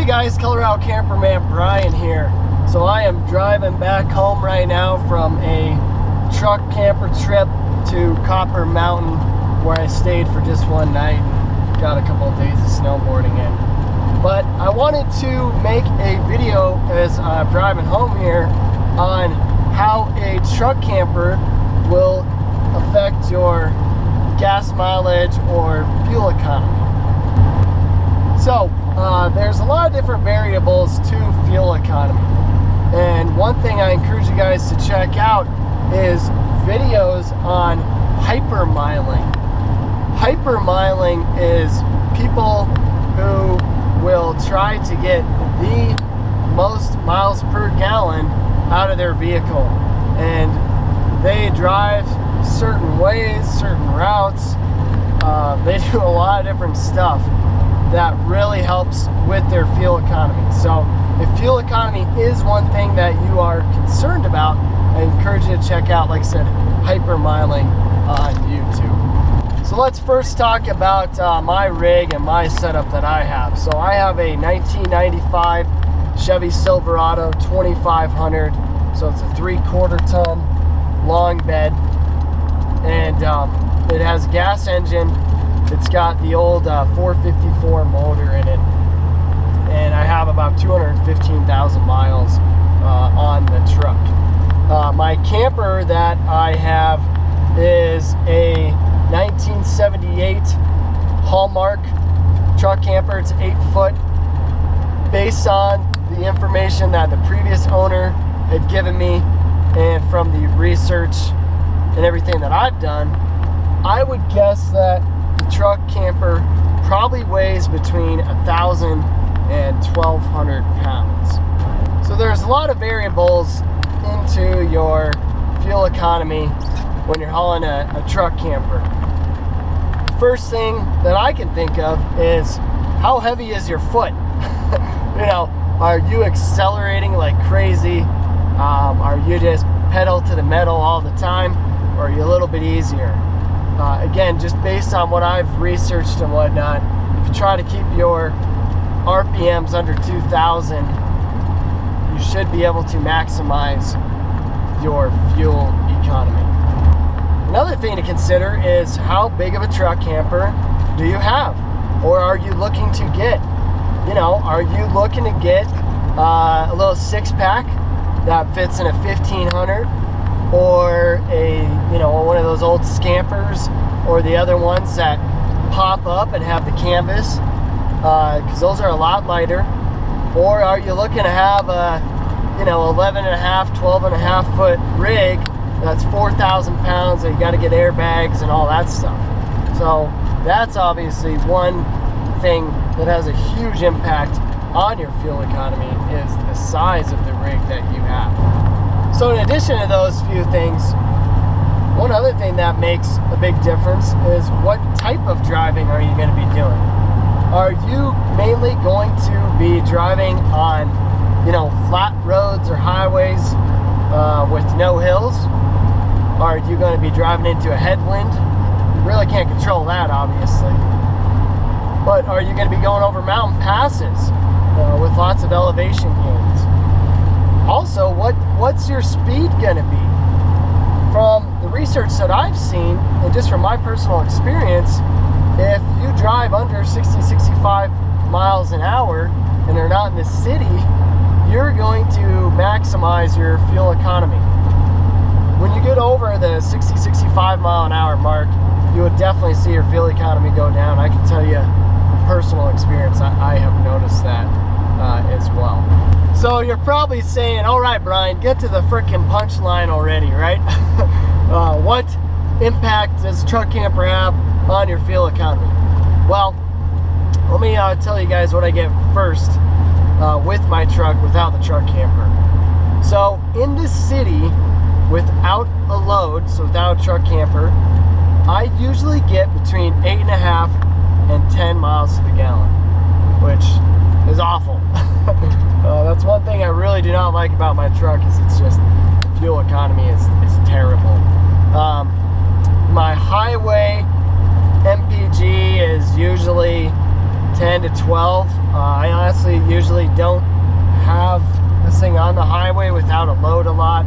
guys, Colorado Camperman Brian here. So I am driving back home right now from a truck camper trip to Copper Mountain, where I stayed for just one night and got a couple of days of snowboarding in. But I wanted to make a video as I'm driving home here on how a truck camper will affect your gas mileage or fuel economy. So there's a lot of different variables to fuel economy, and one thing I encourage you guys to check out is videos on hypermiling. Hypermiling is people who will try to get the most miles per gallon out of their vehicle, and they drive certain ways, certain routes. They do a lot of different stuff that really helps with their fuel economy. So if fuel economy is one thing that you are concerned about, I encourage you to check out, like I said, hypermiling on YouTube. So let's first talk about my rig and my setup that I have. So I have a 1995 Chevy Silverado 2500. So it's a 3/4 ton long bed, and it has a gas engine. It's got the old 454 motor in it, and I have about 215,000 miles on the truck. My camper that I have is a 1978 Hallmark Truck Camper. It's 8 foot. Based on the information that the previous owner had given me, and from the research and everything that I've done, I would guess that the truck camper probably weighs between 1,000 and 1,200 pounds. So there's a lot of variables into your fuel economy when you're hauling a truck camper. The first thing that I can think of is, how heavy is your foot? You know, are you accelerating like crazy? Are you just pedal to the metal all the time? Or are you a little bit easier? Again, just based on what I've researched and whatnot, if you try to keep your RPMs under 2,000, you should be able to maximize your fuel economy. Another thing to consider is, how big of a truck camper do you have? Or are you looking to get? You know, are you looking to get a little 6-pack that fits in a 1500, or a, you know, one of those old Scampers, or the other ones that pop up and have the canvas, because those are a lot lighter? Or are you looking to have a, you know, 11.5, 12.5 foot rig that's 4,000 pounds, and you got to get airbags and all that stuff? So that's obviously one thing that has a huge impact on your fuel economy, is the size of the rig that you have. So in addition to those few things, one other thing that makes a big difference is, what type of driving are you going to be doing? Are you mainly going to be driving on, you know, flat roads or highways with no hills? Are you going to be driving into a headwind? You really can't control that, obviously. But are you going to be going over mountain passes with lots of elevation gains? Also, what's your speed going to be? From the research that I've seen, and just from my personal experience, if you drive under 60, 65 miles an hour and are not in the city, you're going to maximize your fuel economy. When you get over the 60, 65 mile an hour mark, you would definitely see your fuel economy go down. I can tell you from personal experience, I have noticed that as well. So you're probably saying, all right, Brian, get to the frickin' punchline already, right? What impact does a truck camper have on your fuel economy? Well, let me tell you guys what I get first with my truck without the truck camper. So in this city, without a load, so without a truck camper, I usually get between 8.5 and 10 miles to the gallon, which is awful. That's one thing I really do not like about my truck, is it's just, the fuel economy is terrible. My highway MPG is usually 10 to 12. I honestly usually don't have this thing on the highway without a load a lot.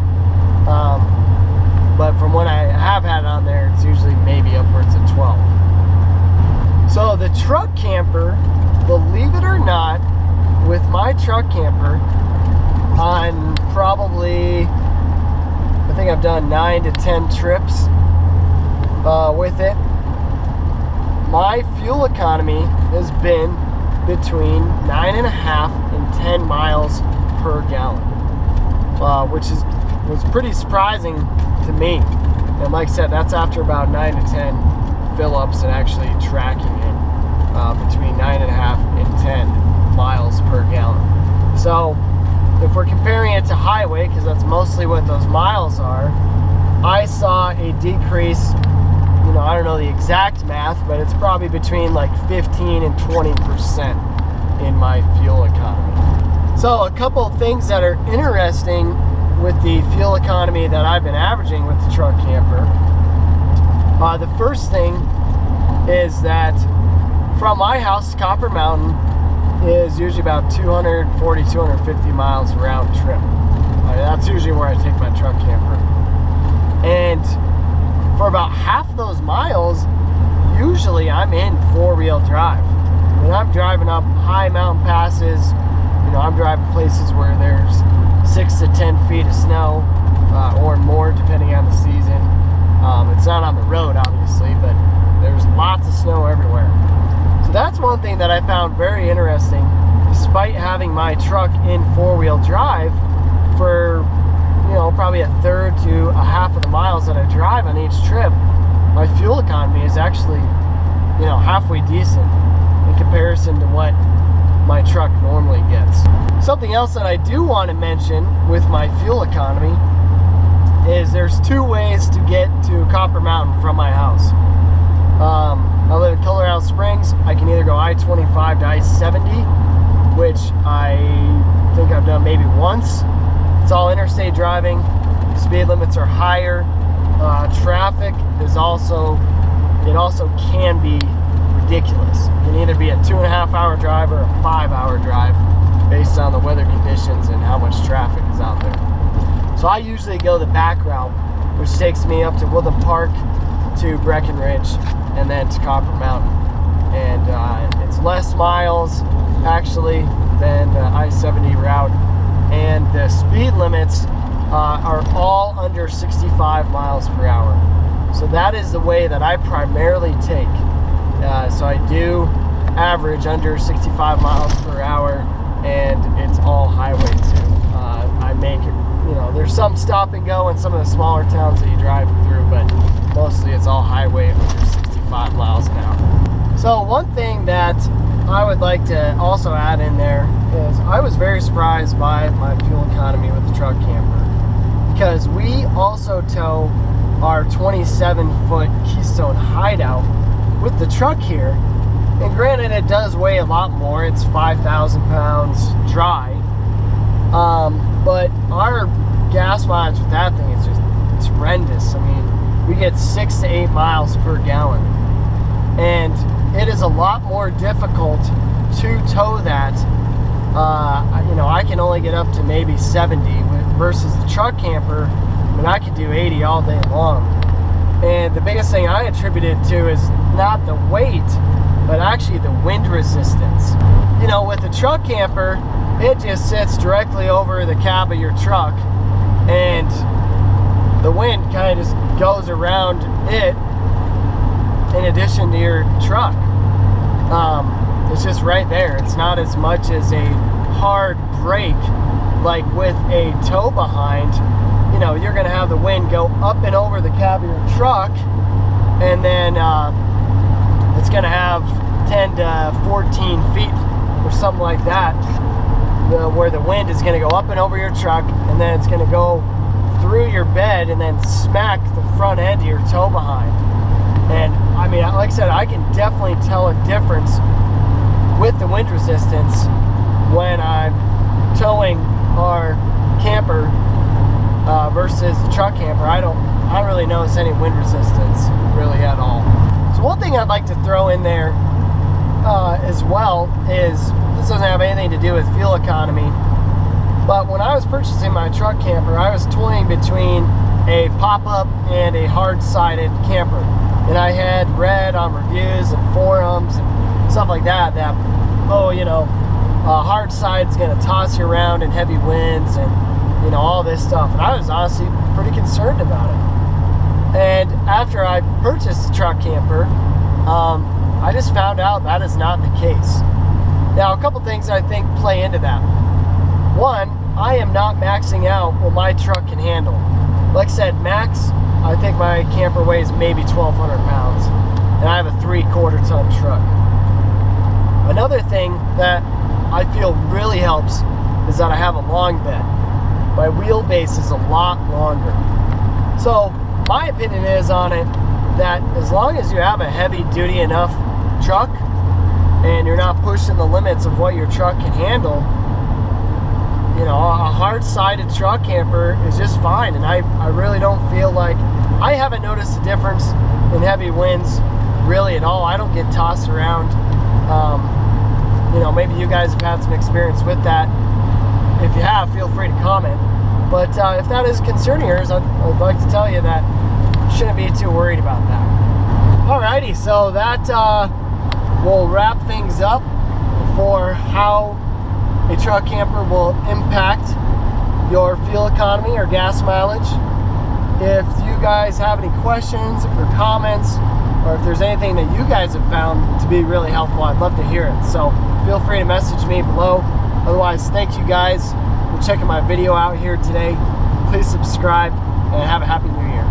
But from when I have had it on there, it's usually maybe upwards of 12. So the truck camper, believe it or not, with my truck camper, on probably, I think I've done 9 to 10 trips with it, my fuel economy has been between 9.5 and 10 miles per gallon, which was pretty surprising to me. And like I said, that's after about 9 to 10 fill-ups and actually tracking it between 9.5 and 10 miles per gallon. So if we're comparing it to highway, because that's mostly what those miles are, I saw a decrease, you know, I don't know the exact math, but it's probably between like 15 and 20% in my fuel economy. So a couple of things that are interesting with the fuel economy that I've been averaging with the truck camper. The first thing is that from my house to Copper Mountain is usually about 240, 250 miles round trip. That's usually where I take my truck camper. And for about half those miles, usually I'm in four-wheel drive. I mean, I'm driving up high mountain passes. You know, I'm driving places where there's 6 to 10 feet of snow or more, depending on the season. It's not on the road, obviously, but there's lots of snow everywhere. So that's one thing that I found very interesting. Despite having my truck in four-wheel drive, for, you know, probably a third to a half of the miles that I drive on each trip, my fuel economy is actually, you know, halfway decent in comparison to what my truck normally gets. Something else that I do want to mention with my fuel economy is there's two ways to get to Copper Mountain from my house. I live in Colorado Springs. I can either go I-25 to I-70, which I think I've done maybe once. It's all interstate driving. Speed limits are higher. Traffic is also can be ridiculous. It can either be a 2.5-hour drive or a 5-hour drive based on the weather conditions and how much traffic is out there. So I usually go the back route, which takes me up to Woodland Park, to Breckenridge, and then to Copper Mountain. And it's less miles actually than the I-70 route, and the speed limits are all under 65 miles per hour. So that is the way that I primarily take. So I do average under 65 miles per hour, and it's all highway too. I make it, you know, there's some stop and go in some of the smaller towns that you drive through, but mostly it's all highway under 65 miles an hour. So one thing that I would like to also add in there is I was very surprised by my fuel economy with the truck camper, because we also tow our 27-foot Keystone Hideout with the truck here. And granted, it does weigh a lot more. It's 5,000 pounds dry. But our gas mileage with that thing is it's horrendous. I mean, we get 6 to 8 miles per gallon. And it is a lot more difficult to tow that. You know, I can only get up to maybe 70 versus the truck camper. I mean, I could do 80 all day long. And the biggest thing I attribute it to is not the weight, but actually the wind resistance. You know, with the truck camper, it just sits directly over the cab of your truck, and the wind kind of just goes around it in addition to your truck. It's just right there. It's not as much as a hard brake like with a tow behind. You know, you're going to have the wind go up and over the cab of your truck, and then it's going to have 10 to 14 feet or something like that, where the wind is going to go up and over your truck, and then it's going to go through your bed and then smack the front end of your tow behind. And I mean, like I said, I can definitely tell a difference with the wind resistance when I'm towing our camper versus the truck camper. I don't really notice any wind resistance really at all. So one thing I'd like to throw in there as well is, this doesn't have anything to do with fuel economy, but when I was purchasing my truck camper, I was toying between a pop-up and a hard-sided camper. And I had read on reviews and forums and stuff like that, oh, you know, hard side's gonna toss you around in heavy winds and, you know, all this stuff. And I was honestly pretty concerned about it. And after I purchased the truck camper, I just found out that is not the case. Now, a couple things I think play into that. One, I am not maxing out what my truck can handle. Like I said, max, I think my camper weighs maybe 1,200 pounds, and I have a 3/4 ton truck. Another thing that I feel really helps is that I have a long bed. My wheelbase is a lot longer. So my opinion is on it that as long as you have a heavy duty enough truck and you're not pushing the limits of what your truck can handle, you know, a hard-sided truck camper is just fine. And I really don't feel like, I haven't noticed a difference in heavy winds really at all. I don't get tossed around. You know, maybe you guys have had some experience with that. If you have, feel free to comment. But if that is concerning yours, I'd like to tell you that you shouldn't be too worried about that. Alrighty, so that will wrap things up for how a truck camper will impact your fuel economy or gas mileage. If you guys have any questions or comments, or if there's anything that you guys have found to be really helpful, I'd love to hear it. So feel free to message me below. Otherwise, thank you guys for checking my video out here today. Please subscribe and have a happy new year.